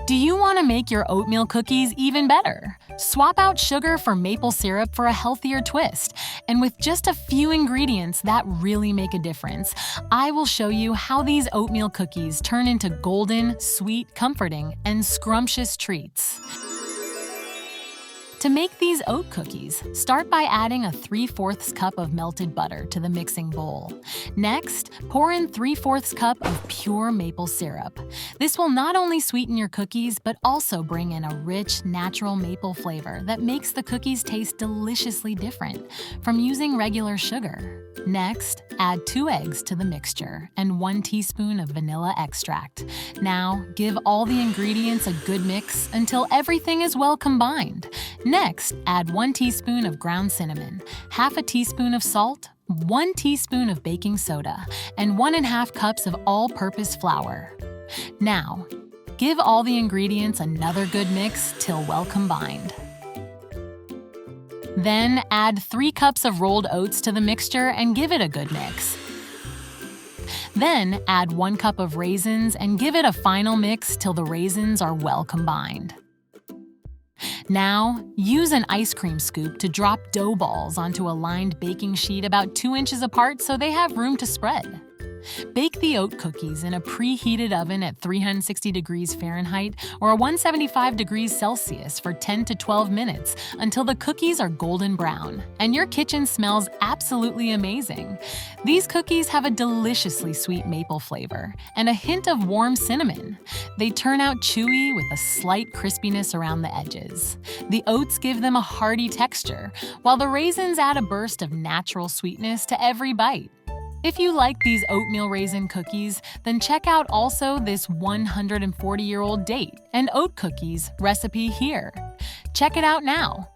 Do you want to make your oatmeal cookies even better? Swap out sugar for maple syrup for a healthier twist. And with just a few ingredients that really make a difference, I will show you how these oatmeal cookies turn into golden, sweet, comforting, and scrumptious treats. To make these oat cookies, start by adding a 3/4 cup of melted butter to the mixing bowl. Next, pour in 3/4 cup of pure maple syrup. This will not only sweeten your cookies, but also bring in a rich, natural maple flavor that makes the cookies taste deliciously different from using regular sugar. Next, add 2 eggs to the mixture and 1 teaspoon of vanilla extract. Now, give all the ingredients a good mix until everything is well combined. Next, add 1 teaspoon of ground cinnamon, half a teaspoon of salt, 1 teaspoon of baking soda, and 1½ cups of all-purpose flour. Now, give all the ingredients another good mix till well combined. Then add 3 cups of rolled oats to the mixture and give it a good mix. Then add 1 cup of raisins and give it a final mix till the raisins are well combined. Now, use an ice cream scoop to drop dough balls onto a lined baking sheet about 2 inches apart so they have room to spread. Bake the oat cookies in a preheated oven at 360 degrees Fahrenheit or 175 degrees Celsius for 10 to 12 minutes until the cookies are golden brown and your kitchen smells absolutely amazing. These cookies have a deliciously sweet maple flavor and a hint of warm cinnamon. They turn out chewy with a slight crispiness around the edges. The oats give them a hearty texture, while the raisins add a burst of natural sweetness to every bite. If you like these oatmeal raisin cookies, then check out also this 140-year-old date and oat cookies recipe here. Check it out now.